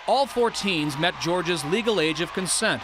All 4 teens met Georgia's legal age of consent,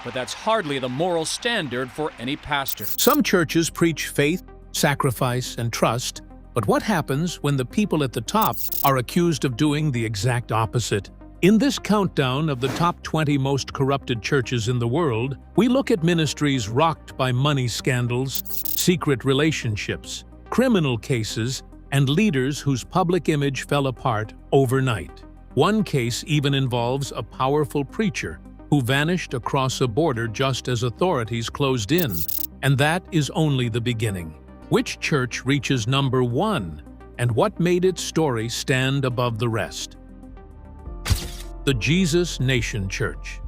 but that's hardly the moral standard for any pastor. Some churches preach faith, sacrifice, and trust, but what happens when the people at the top are accused of doing the exact opposite? In this countdown of the top 20 most corrupted churches in the world, we look at ministries rocked by money scandals, secret relationships, criminal cases, and leaders whose public image fell apart overnight. One case even involves a powerful preacher who vanished across a border just as authorities closed in. And that is only the beginning. Which church reaches number 1, and what made its story stand above the rest? The Jesus Nation Church.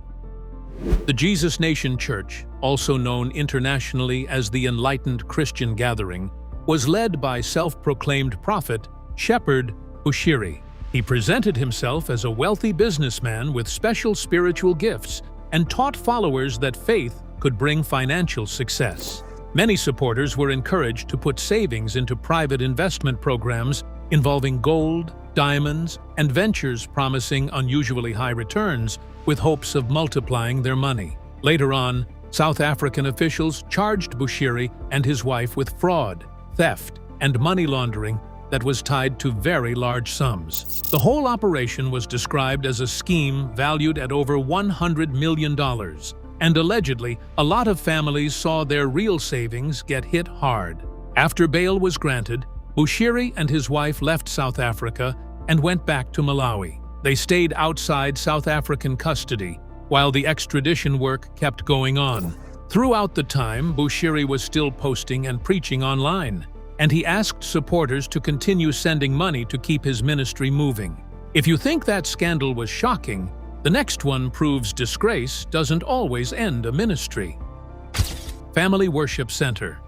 The Jesus Nation Church, also known internationally as the Enlightened Christian Gathering, was led by self-proclaimed prophet Shepherd Bushiri. He presented himself as a wealthy businessman with special spiritual gifts and taught followers that faith could bring financial success. Many supporters were encouraged to put savings into private investment programs involving gold, diamonds, and ventures promising unusually high returns with hopes of multiplying their money. Later on, South African officials charged Bushiri and his wife with fraud, theft, and money laundering that was tied to very large sums. The whole operation was described as a scheme valued at over $100 million, and allegedly, a lot of families saw their real savings get hit hard. After bail was granted, Bushiri and his wife left South Africa and went back to Malawi. They stayed outside South African custody, while the extradition work kept going on. Throughout the time, Bushiri was still posting and preaching online, and he asked supporters to continue sending money to keep his ministry moving. If you think that scandal was shocking, the next one proves disgrace doesn't always end a ministry. Family Worship Center.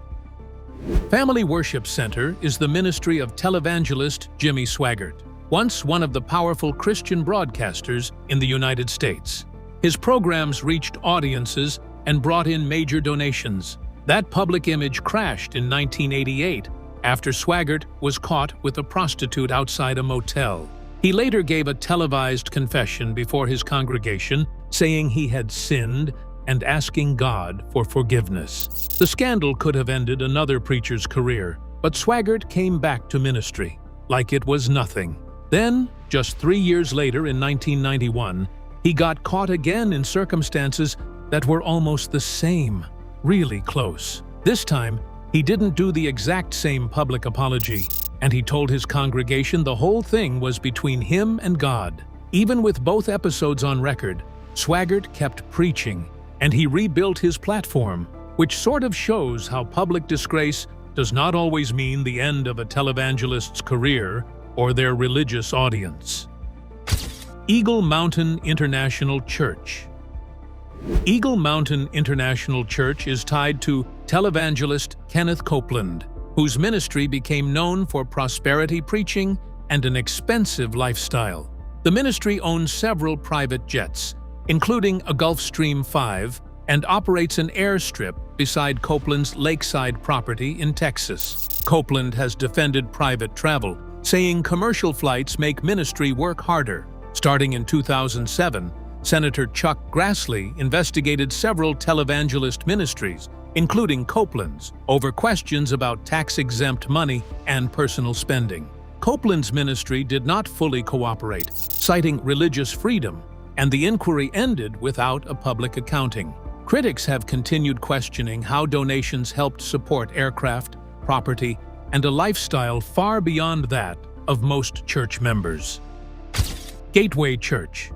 Family Worship Center is the ministry of televangelist Jimmy Swaggart, once one of the powerful Christian broadcasters in the United States. His programs reached audiences and brought in major donations. That public image crashed in 1988 after Swaggart was caught with a prostitute outside a motel. He later gave a televised confession before his congregation, saying he had sinned and asking God for forgiveness. The scandal could have ended another preacher's career, but Swaggart came back to ministry, like it was nothing. Then, just 3 years later in 1991, he got caught again in circumstances that were almost the same, really close. This time, he didn't do the exact same public apology, and he told his congregation the whole thing was between him and God. Even with both episodes on record, Swaggart kept preaching, and he rebuilt his platform, which sort of shows how public disgrace does not always mean the end of a televangelist's career or their religious audience. Eagle Mountain International Church. Eagle Mountain International Church is tied to televangelist Kenneth Copeland, whose ministry became known for prosperity preaching and an expensive lifestyle. The ministry owns several private jets, including a Gulfstream 5, and operates an airstrip beside Copeland's lakeside property in Texas. Copeland has defended private travel, saying commercial flights make ministry work harder. Starting in 2007, Senator Chuck Grassley investigated several televangelist ministries, including Copeland's, over questions about tax-exempt money and personal spending. Copeland's ministry did not fully cooperate, citing religious freedom, and the inquiry ended without a public accounting. Critics have continued questioning how donations helped support aircraft, property, and a lifestyle far beyond that of most church members. Gateway Church.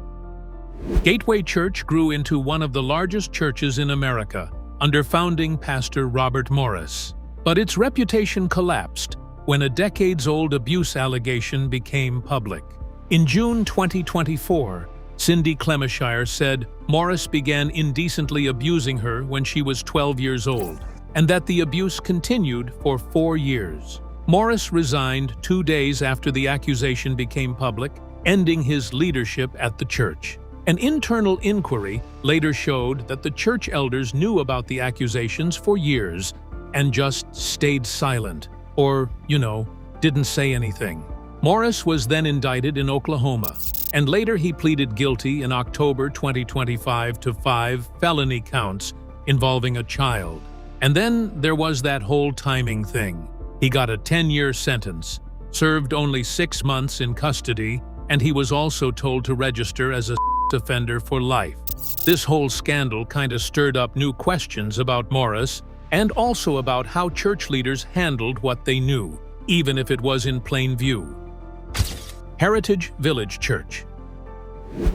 Gateway Church grew into one of the largest churches in America under founding pastor Robert Morris. But its reputation collapsed when a decades-old abuse allegation became public. In June 2024, Cindy Clemishire said Morris began indecently abusing her when she was 12 years old, and that the abuse continued for 4 years. Morris resigned 2 days after the accusation became public, ending his leadership at the church. An internal inquiry later showed that the church elders knew about the accusations for years and just stayed silent, or, didn't say anything. Morris was then indicted in Oklahoma, and later he pleaded guilty in October 2025 to 5 felony counts involving a child. And then there was that whole timing thing. He got a 10-year sentence, served only 6 months in custody, and he was also told to register as a offender for life. This whole scandal kind of stirred up new questions about Morris and also about how church leaders handled what they knew, even if it was in plain view. Heritage Village Church.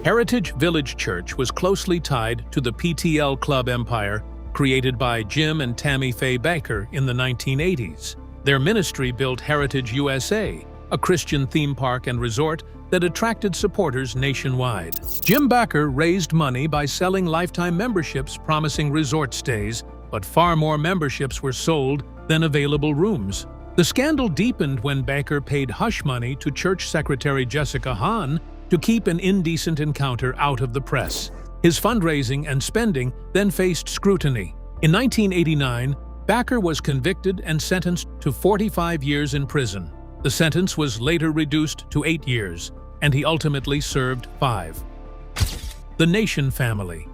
Heritage Village Church was closely tied to the PTL Club empire created by Jim and Tammy Faye Baker in the 1980s. Their ministry built Heritage USA, a Christian theme park and resort that attracted supporters nationwide. Jim Baker raised money by selling lifetime memberships promising resort stays, but far more memberships were sold than available rooms. The scandal deepened when Baker paid hush money to Church Secretary Jessica Hahn to keep an indecent encounter out of the press. His fundraising and spending then faced scrutiny. In 1989, Baker was convicted and sentenced to 45 years in prison. The sentence was later reduced to 8 years, and he ultimately served 5. The Nation Family.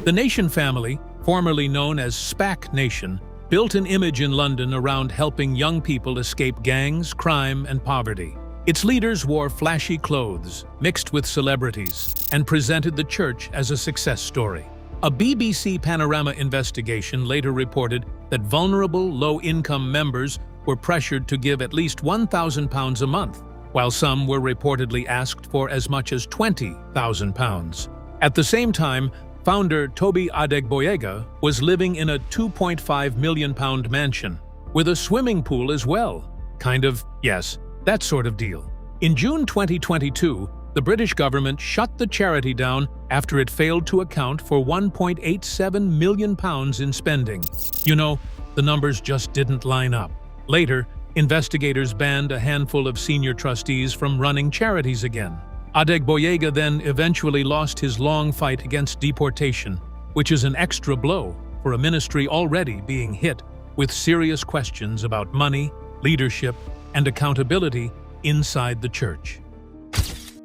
The Nation family, formerly known as SPAC Nation, built an image in London around helping young people escape gangs, crime, and poverty. Its leaders wore flashy clothes, mixed with celebrities, and presented the church as a success story. A BBC Panorama investigation later reported that vulnerable, low-income members were pressured to give at least £1,000 a month, while some were reportedly asked for as much as £20,000. At the same time, founder Toby Adegboyega was living in a £2.5 million mansion, with a swimming pool as well. Kind of, yes, that sort of deal. In June 2022, the British government shut the charity down after it failed to account for £1.87 million in spending. You know, the numbers just didn't line up. Later, investigators banned a handful of senior trustees from running charities again. Adegboyega then eventually lost his long fight against deportation, which is an extra blow for a ministry already being hit with serious questions about money, leadership, and accountability inside the church.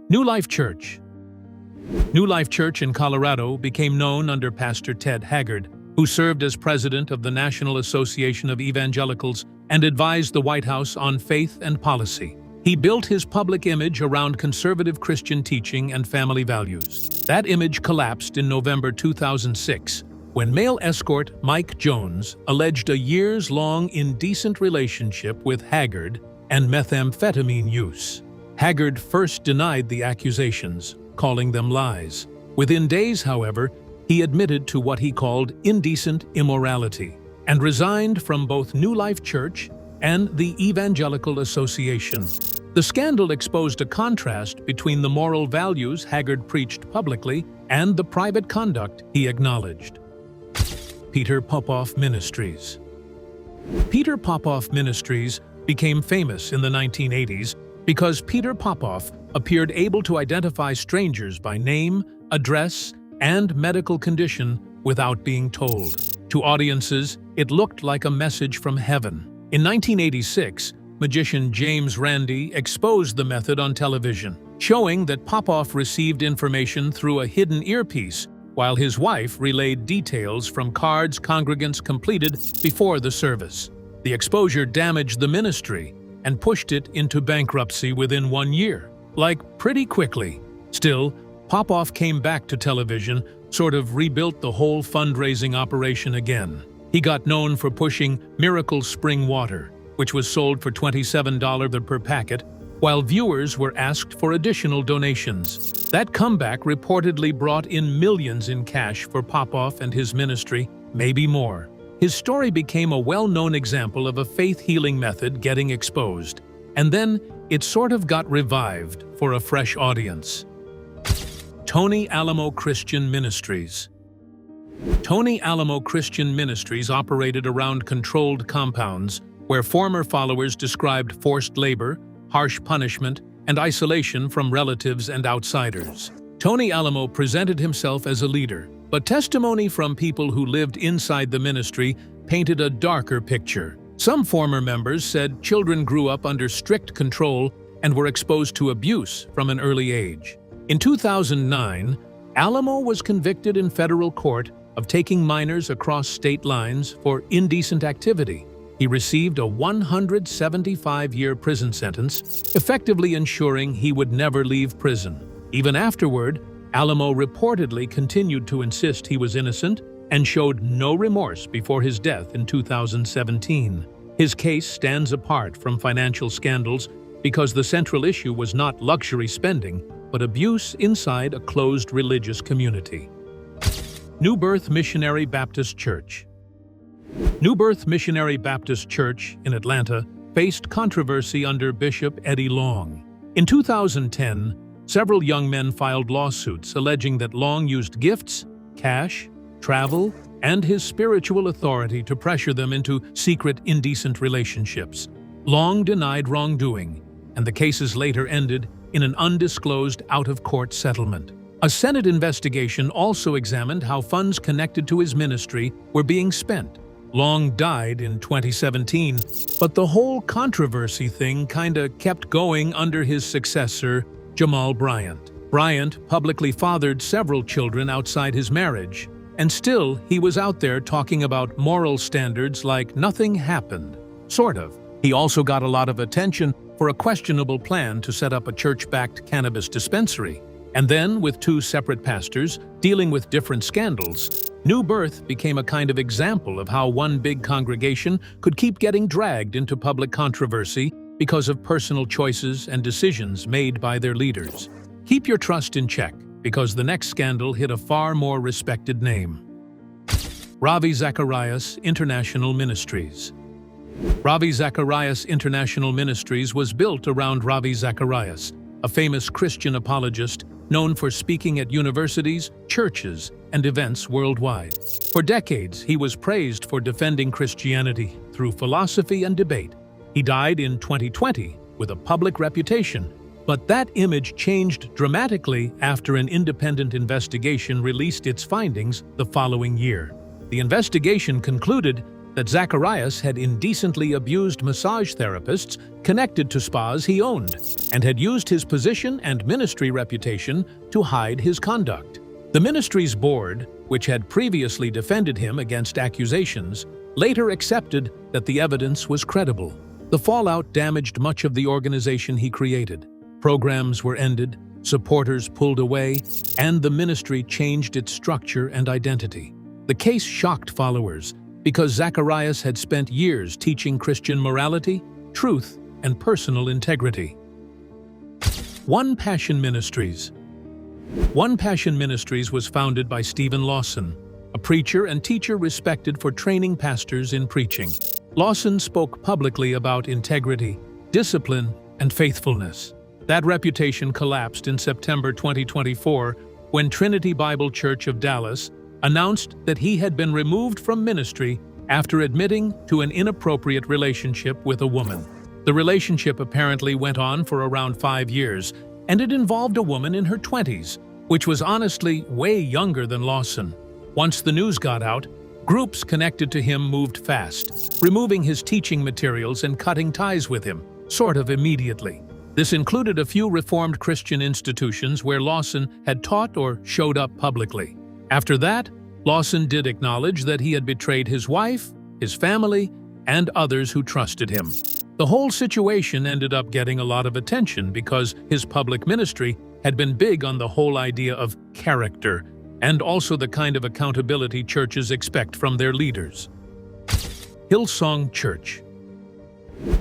New Life Church. New Life Church in Colorado became known under Pastor Ted Haggard, who served as president of the National Association of Evangelicals and advised the White House on faith and policy. He built his public image around conservative Christian teaching and family values. That image collapsed in November 2006 when male escort Mike Jones alleged a years-long indecent relationship with Haggard and methamphetamine use. Haggard first denied the accusations, calling them lies. Within days, however, he admitted to what he called indecent immorality and resigned from both New Life Church and the Evangelical Association. The scandal exposed a contrast between the moral values Haggard preached publicly and the private conduct he acknowledged. Peter Popoff Ministries. Peter Popoff Ministries became famous in the 1980s because Peter Popoff appeared able to identify strangers by name, address, and medical condition without being told. To audiences, it looked like a message from heaven. In 1986, magician James Randi exposed the method on television, showing that Popoff received information through a hidden earpiece, while his wife relayed details from cards congregants completed before the service. The exposure damaged the ministry and pushed it into bankruptcy within 1 year, like pretty quickly. Still, Popoff came back to television, sort of rebuilt the whole fundraising operation again. He got known for pushing Miracle Spring Water, which was sold for $27 per packet, while viewers were asked for additional donations. That comeback reportedly brought in millions in cash for Popoff and his ministry, maybe more. His story became a well-known example of a faith-healing method getting exposed, and then it sort of got revived for a fresh audience. Tony Alamo Christian Ministries. Tony Alamo Christian Ministries operated around controlled compounds where former followers described forced labor, harsh punishment, and isolation from relatives and outsiders. Tony Alamo presented himself as a leader, but testimony from people who lived inside the ministry painted a darker picture. Some former members said children grew up under strict control and were exposed to abuse from an early age. In 2009, Alamo was convicted in federal court of taking minors across state lines for indecent activity. He received a 175-year prison sentence, effectively ensuring he would never leave prison. Even afterward, Alamo reportedly continued to insist he was innocent and showed no remorse before his death in 2017. His case stands apart from financial scandals because the central issue was not luxury spending, but abuse inside a closed religious community. New Birth Missionary Baptist Church. New Birth Missionary Baptist Church in Atlanta faced controversy under Bishop Eddie Long. In 2010, several young men filed lawsuits alleging that Long used gifts, cash, travel, and his spiritual authority to pressure them into secret, indecent relationships. Long denied wrongdoing, and the cases later ended in an undisclosed out-of-court settlement. A Senate investigation also examined how funds connected to his ministry were being spent. Long died in 2017, but the whole controversy thing kinda kept going under his successor, Jamal Bryant. Bryant publicly fathered several children outside his marriage, and still he was out there talking about moral standards like nothing happened. Sort of. He also got a lot of attention for a questionable plan to set up a church-backed cannabis dispensary. And then, with two separate pastors dealing with different scandals, New Birth became a kind of example of how one big congregation could keep getting dragged into public controversy because of personal choices and decisions made by their leaders. Keep your trust in check, because the next scandal hit a far more respected name. Ravi Zacharias International Ministries. Ravi Zacharias International Ministries was built around Ravi Zacharias, a famous Christian apologist known for speaking at universities, churches, and events worldwide. For decades, he was praised for defending Christianity through philosophy and debate. He died in 2020 with a public reputation, but that image changed dramatically after an independent investigation released its findings the following year. The investigation concluded that Zacharias had indecently abused massage therapists connected to spas he owned, and had used his position and ministry reputation to hide his conduct. The ministry's board, which had previously defended him against accusations, later accepted that the evidence was credible. The fallout damaged much of the organization he created. Programs were ended, supporters pulled away, and the ministry changed its structure and identity. The case shocked followers, because Zacharias had spent years teaching Christian morality, truth, and personal integrity. One Passion Ministries. One Passion Ministries was founded by Stephen Lawson, a preacher and teacher respected for training pastors in preaching. Lawson spoke publicly about integrity, discipline, and faithfulness. That reputation collapsed in September 2024 when Trinity Bible Church of Dallas announced that he had been removed from ministry after admitting to an inappropriate relationship with a woman. The relationship apparently went on for around 5 years, and it involved a woman in her 20s, which was honestly way younger than Lawson. Once the news got out, groups connected to him moved fast, removing his teaching materials and cutting ties with him, sort of immediately. This included a few Reformed Christian institutions where Lawson had taught or showed up publicly. After that, Lawson did acknowledge that he had betrayed his wife, his family, and others who trusted him. The whole situation ended up getting a lot of attention because his public ministry had been big on the whole idea of character and also the kind of accountability churches expect from their leaders. Hillsong Church.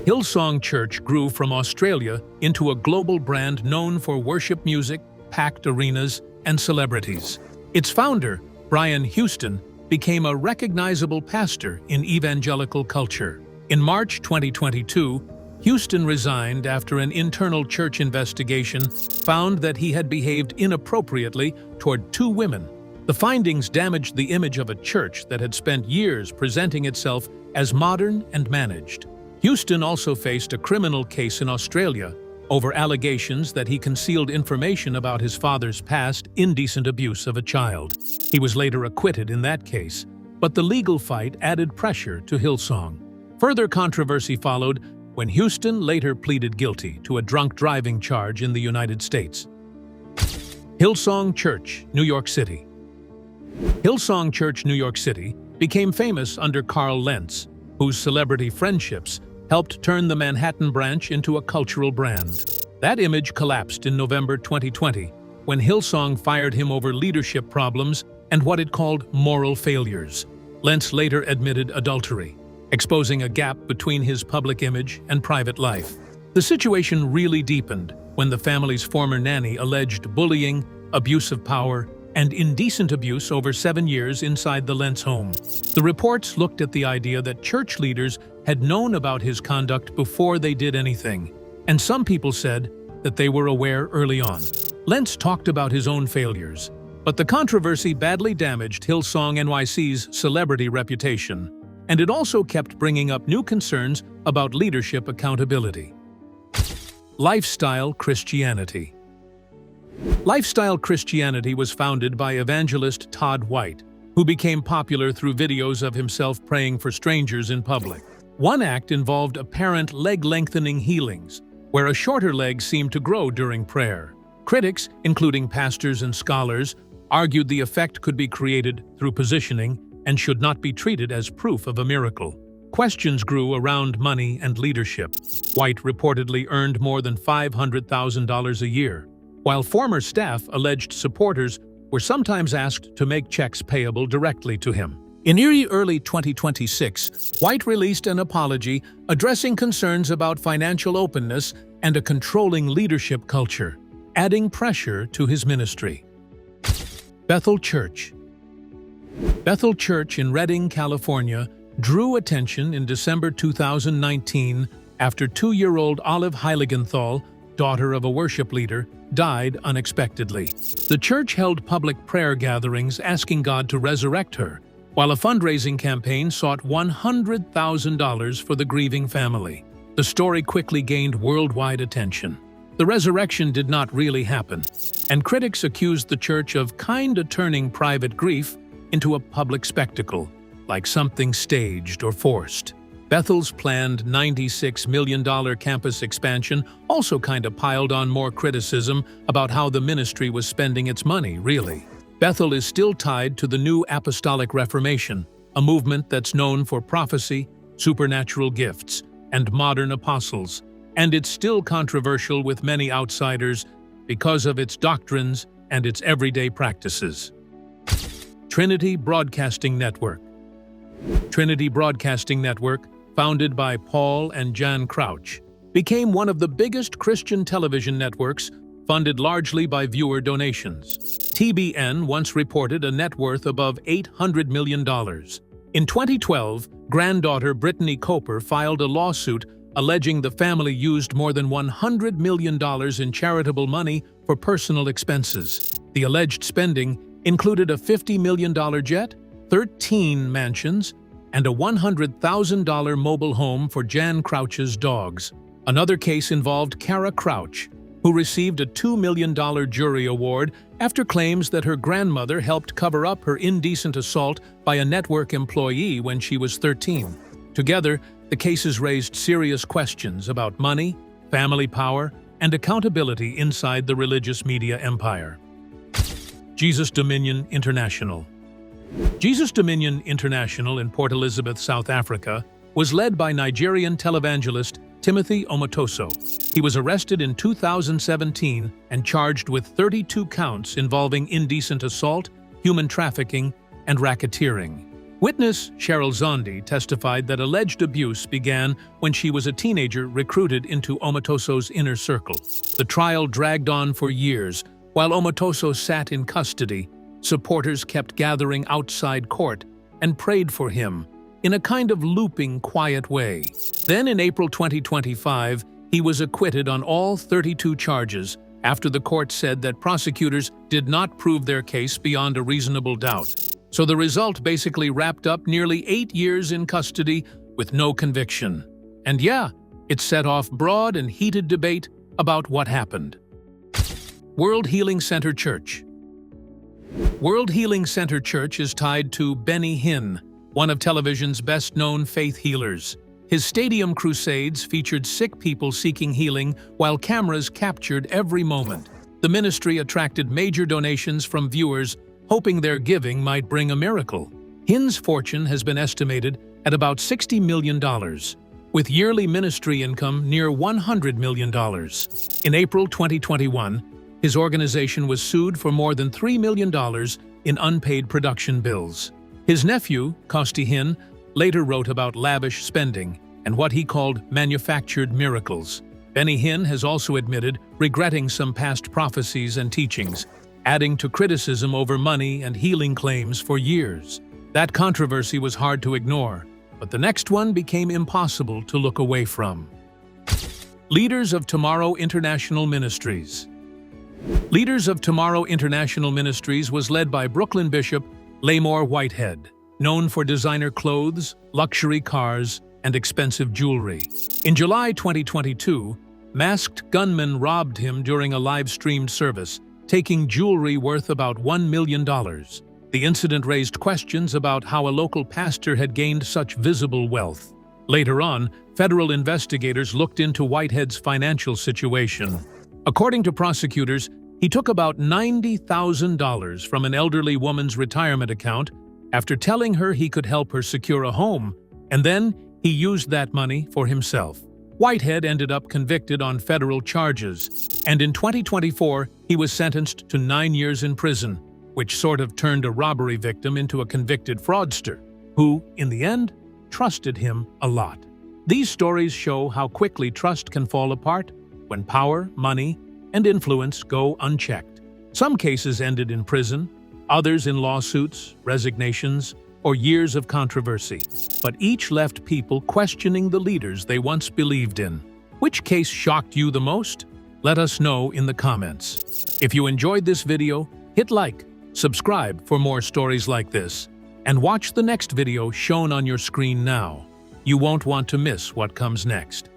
Hillsong Church grew from Australia into a global brand known for worship music, packed arenas, and celebrities. Its founder, Brian Houston, became a recognizable pastor in evangelical culture. In March 2022, Houston resigned after an internal church investigation found that he had behaved inappropriately toward 2 women. The findings damaged the image of a church that had spent years presenting itself as modern and managed. Houston also faced a criminal case in Australia over allegations that he concealed information about his father's past indecent abuse of a child. He was later acquitted in that case, but the legal fight added pressure to Hillsong. Further controversy followed when Houston later pleaded guilty to a drunk driving charge in the United States. Hillsong Church, New York City. Hillsong Church, New York City, became famous under Carl Lentz, whose celebrity friendships helped turn the Manhattan branch into a cultural brand. That image collapsed in November 2020, when Hillsong fired him over leadership problems and what it called moral failures. Lentz later admitted adultery, exposing a gap between his public image and private life. The situation really deepened when the family's former nanny alleged bullying, abuse of power, and indecent abuse over 7 years inside the Lentz home. The reports looked at the idea that church leaders had known about his conduct before they did anything, and some people said that they were aware early on. Lentz talked about his own failures, but the controversy badly damaged Hillsong NYC's celebrity reputation, and it also kept bringing up new concerns about leadership accountability. Lifestyle Christianity. Lifestyle Christianity was founded by evangelist Todd White, who became popular through videos of himself praying for strangers in public. One act involved apparent leg-lengthening healings, where a shorter leg seemed to grow during prayer. Critics, including pastors and scholars, argued the effect could be created through positioning and should not be treated as proof of a miracle. Questions grew around money and leadership. White reportedly earned more than $500,000 a year, while former staff alleged supporters were sometimes asked to make checks payable directly to him. In early 2026, White released an apology addressing concerns about financial openness and a controlling leadership culture, adding pressure to his ministry. Bethel Church. Bethel Church in Redding, California, drew attention in December 2019 after 2-year-old Olive Heiligenthal, daughter of a worship leader, died unexpectedly. The church held public prayer gatherings asking God to resurrect her, while a fundraising campaign sought $100,000 for the grieving family. The story quickly gained worldwide attention. The resurrection did not really happen, and critics accused the church of kinda turning private grief into a public spectacle, like something staged or forced. Bethel's planned $96 million campus expansion also kinda piled on more criticism about how the ministry was spending its money, really. Bethel is still tied to the New Apostolic Reformation, a movement that's known for prophecy, supernatural gifts, and modern apostles, and it's still controversial with many outsiders because of its doctrines and its everyday practices. Trinity Broadcasting Network. Trinity Broadcasting Network, founded by Paul and Jan Crouch, became one of the biggest Christian television networks, funded largely by viewer donations. TBN once reported a net worth above $800 million. In 2012, granddaughter Brittany Coper filed a lawsuit alleging the family used more than $100 million in charitable money for personal expenses. The alleged spending included a $50 million jet, 13 mansions, and a $100,000 mobile home for Jan Crouch's dogs. Another case involved Kara Crouch, who received a $2 million jury award after claims that her grandmother helped cover up her indecent assault by a network employee when she was 13. Together, the cases raised serious questions about money, family power, and accountability inside the religious media empire. Jesus Dominion International. Jesus Dominion International in Port Elizabeth, South Africa, was led by Nigerian televangelist Timothy Omotoso. He was arrested in 2017 and charged with 32 counts involving indecent assault, human trafficking, and racketeering. Witness Cheryl Zondi testified that alleged abuse began when she was a teenager recruited into Omotoso's inner circle. The trial dragged on for years. While Omotoso sat in custody, supporters kept gathering outside court and prayed for him in a kind of looping, quiet way. Then in April 2025, he was acquitted on all 32 charges after the court said that prosecutors did not prove their case beyond a reasonable doubt. So the result basically wrapped up nearly 8 years in custody with no conviction. And yeah, it set off broad and heated debate about what happened. World Healing Center Church. World Healing Center Church is tied to Benny Hinn, one of television's best-known faith healers. His stadium crusades featured sick people seeking healing while cameras captured every moment. The ministry attracted major donations from viewers, hoping their giving might bring a miracle. Hinn's fortune has been estimated at about $60 million, with yearly ministry income near $100 million. In April 2021, his organization was sued for more than $3 million in unpaid production bills. His nephew, Costi Hinn, later wrote about lavish spending and what he called manufactured miracles. Benny Hinn has also admitted regretting some past prophecies and teachings, adding to criticism over money and healing claims for years. That controversy was hard to ignore, but the next one became impossible to look away from. Leaders of Tomorrow International Ministries. Leaders of Tomorrow International Ministries was led by Brooklyn Bishop Lamore Whitehead, known for designer clothes, luxury cars, and expensive jewelry. In July 2022, masked gunmen robbed him during a live-streamed service, taking jewelry worth about $1 million. The incident raised questions about how a local pastor had gained such visible wealth. Later on, federal investigators looked into Whitehead's financial situation. According to prosecutors, he took about $90,000 from an elderly woman's retirement account after telling her he could help her secure a home, and then he used that money for himself. Whitehead ended up convicted on federal charges, and in 2024, he was sentenced to 9 years in prison, which sort of turned a robbery victim into a convicted fraudster, who, in the end, trusted him a lot. These stories show how quickly trust can fall apart when power, money, and influence go unchecked. Some cases ended in prison, others in lawsuits, resignations, or years of controversy, but each left people questioning the leaders they once believed in. Which case shocked you the most? Let us know in the comments. If you enjoyed this video, hit like, subscribe for more stories like this, and watch the next video shown on your screen now. You won't want to miss what comes next.